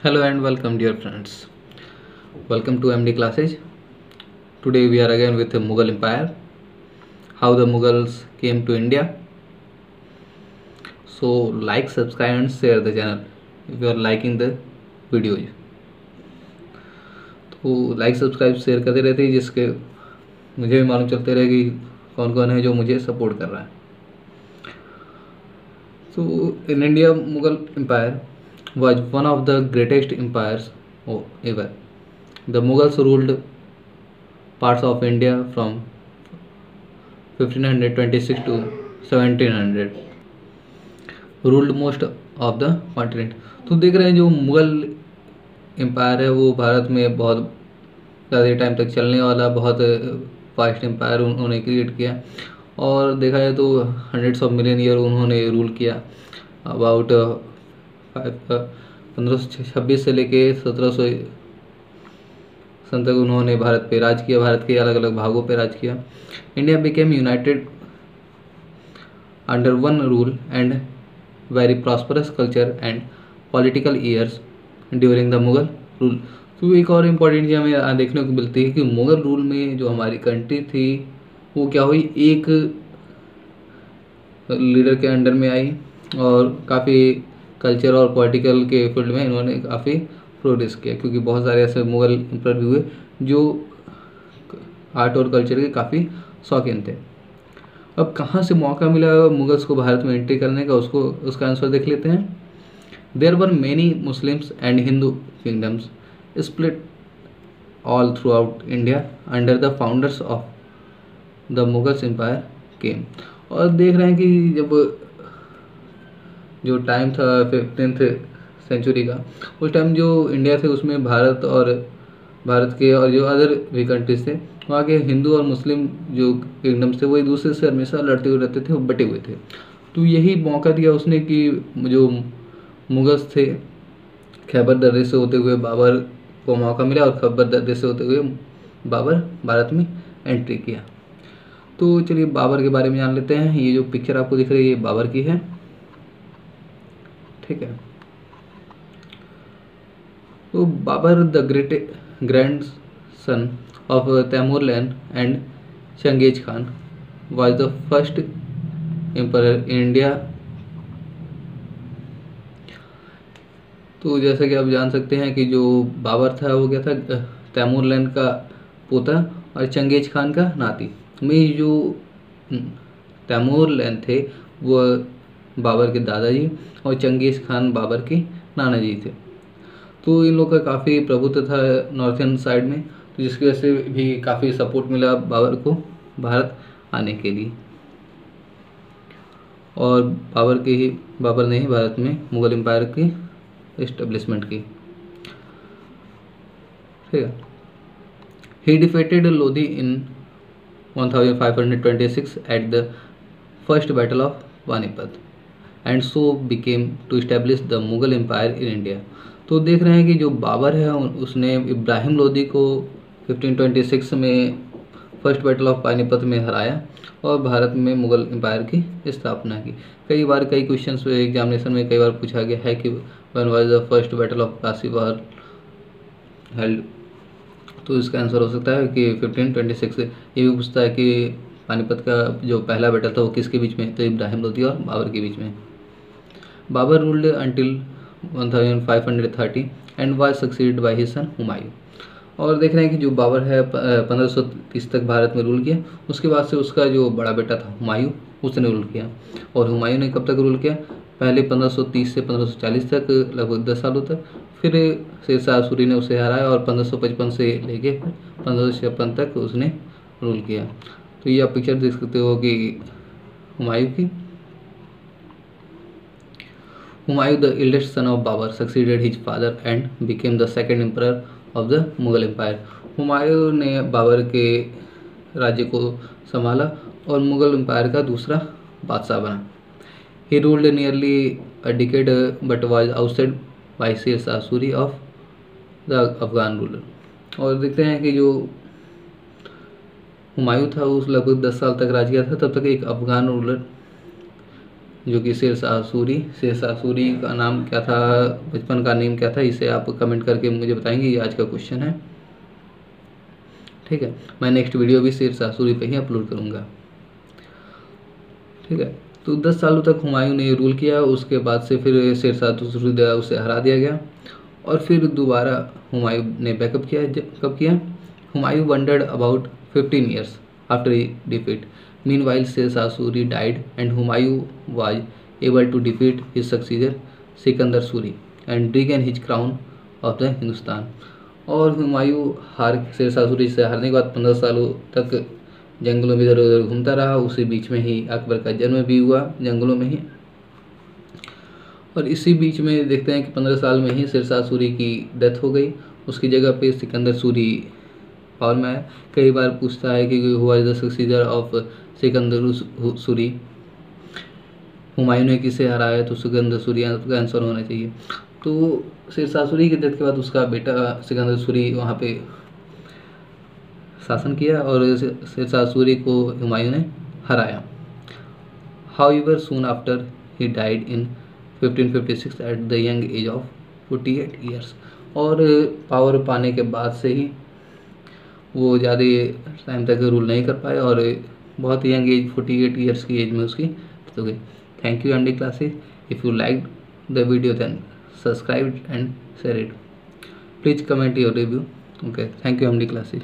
Hello and welcome, dear friends. Welcome to MD classes. Today we are again with the Mughal Empire, how the Mughals came to India. So like, subscribe and share the channel if you are liking the videos. तो like subscribe share करते रहते हैं जिसके मुझे भी मालूम चलते रहे कि कौन कौन है जो मुझे सपोर्ट कर रहा है. So in India, Mughal Empire was one of the greatest empires ever. The Mughals ruled parts of India from 1526 to 1700. Ruled most of the continent. तो देख रहे हैं जो मुगल एम्पायर है वो भारत में बहुत ज़्यादा टाइम तक चलने वाला बहुत फास्ट एम्पायर उन्होंने क्रिएट किया. और देखा जाए तो हंड्रेड्स ऑफ मिलियन ईयर उन्होंने रूल किया. अबाउट 1526 से लेके 1700 सन तक उन्होंने भारत पे राज किया. भारत के अलग अलग भागों पे राज किया. India became United under one rule and very prosperous culture and political years during the Mughal rule. तो एक और इम्पॉर्टेंट चीज़ हमें देखने को मिलती है कि मुगल रूल में जो हमारी कंट्री थी वो क्या हुई, एक लीडर के अंडर में आई और काफ़ी कल्चर और पॉलिटिकल के फील्ड में इन्होंने काफ़ी प्रोग्रेस किया, क्योंकि बहुत सारे ऐसे मुगल एम्पर भी हुए जो आर्ट और कल्चर के काफ़ी शौकीन थे. अब कहाँ से मौका मिला मुगल्स को भारत में एंट्री करने का, उसका आंसर देख लेते हैं. There were many Muslims and Hindu kingdoms split all throughout India under the founders of the Mughals empire came. और देख रहे हैं कि जब जो टाइम था 15th सेंचुरी का, उस टाइम जो इंडिया थे उसमें भारत के और जो अदर भी कंट्रीज थे वहाँ के हिंदू और मुस्लिम जो किंगडम्स थे वो एक दूसरे से हमेशा लड़ते हुए रहते थे और बटे हुए थे. तो यही मौका दिया उसने कि जो मुगल्स थे खैबर दर्रे से होते हुए बाबर को मौका मिला और खैबर दर्रे से होते हुए बाबर भारत में एंट्री किया. तो चलिए बाबर के बारे में जान लेते हैं. ये जो पिक्चर आपको दिख रही है ये बाबर की है, ठीक है. तो Babur the great grandson of Tamerlane and Genghis Khan was the first emperor in India. तो जैसा कि आप जान सकते हैं कि जो बाबर था वो क्या था, तैमूरलैन का पोता और चंगेज खान का नाती. में जो तैमूरलैन थे वो बाबर के दादाजी और चंगेज खान बाबर के नाना जी थे. तो इन लोग का काफ़ी प्रभुत्व था नॉर्थन साइड में, तो जिसकी वजह से भी काफ़ी सपोर्ट मिला बाबर को भारत आने के लिए. और बाबर ने ही भारत में मुगल एम्पायर की एस्टेब्लिशमेंट की, ठीक है. He defeated Lodi in 1526 at the first battle of Panipat and so became to establish the Mughal empire in India. तो देख रहे हैं कि जो बाबर है उसने इब्राहिम लोधी को 1526 में फर्स्ट बैटल ऑफ पानीपत में हराया और भारत में मुगल एम्पायर की स्थापना की. कई बार कई क्वेश्चंस एग्जामिनेशन में कई बार पूछा गया है कि when was the first battle of Kashi war held. तो इसका आंसर हो सकता है कि 1526. ये भी पूछता है कि पानीपत का जो पहला बैटल था वो किसके बीच में, तो इब्राहिम लोधी और बाबर के बीच में. Babur ruled until 1530 and was succeeded by his son Humayun. और देख रहे हैं कि जो बाबर है 1530 तक भारत में रूल किया. उसके बाद से उसका जो बड़ा बेटा था हुमायूं उसने रूल किया. और हुमायूं ने कब तक रूल किया, पहले 1530 से 1540 तक लगभग 10 सालों तक. फिर शेरशाह सूरी ने उसे हराया और 1555 से लेके 1556 तक उसने रूल किया. तो ये आप पिक्चर देख सकते हो कि हुमायूं की. Humayun the eldest son of Babur succeeded his father and became the second emperor of the Mughal empire. Humayun ने बाबर के राज्य को संभाला और मुगल एम्पायर का दूसरा बादशाह बना. He ruled nearly a decade but was outside by Sher Shah Suri of the Afghan ruler. और देखते हैं कि जो हुमायूं था उस लगभग 10 साल तक राज किया था. तब तक एक अफगान रूलर जो कि शेरशाह सूरी। शेरशाह सूरी का नाम क्या था, बचपन का नेम क्या था, इसे आप कमेंट करके मुझे बताएंगे। ये आज का क्वेश्चन है, ठीक है। मैं नेक्स्ट वीडियो भी शेरशाह सूरी पे ही अपलोड करूँगा, ठीक है। तो 10 सालों तक हुमायूं ने रूल किया, उसके बाद से फिर शेरशाह सूरी द्वारा उसे हरा दिया गया और फिर दोबारा हुमायूं ने बैकअप किया। कब किया? Humayun wandered about 15 years after defeat. Meanwhile, Sher Suri died and Humayun was able to defeat his successor Sikandar Suri and regain his crown of the Hindustan. और हुमायूं शेरशाह सूरी से हारने के बाद 15 सालों तक जंगलों में इधर उधर घूमता रहा। उसी बीच में ही अकबर का जन्म भी हुआ जंगलों में ही। और इसी बीच में देखते हैं कि 15 साल में ही शेरशाह सूरी की डेथ हो गई। उसकी जगह पे सिकंदर सूरी पावर में आया। कई बार पूछता है कि who is the successor of Sikandar Suri, Humayun ने किसे हराया, तो सिकंदर सूरी का आंसर होना चाहिए। तो शेरशाह सूरी की डेथ के बाद उसका बेटा सिकंदर सूरी वहाँ पे शासन किया और शेरशाह सूरी को हुमायूं ने हराया। However soon after he died in 1556 at the young age of 48 years। और पावर पाने के बाद से ही वो ज़्यादा टाइम तक रूल नहीं कर पाए और बहुत यंग एज 48 years की एज में उसकी डेथ हो गई। Thank you MD classes. If you like the video then subscribe and share it. Please comment your review. Okay, thank you MD classes.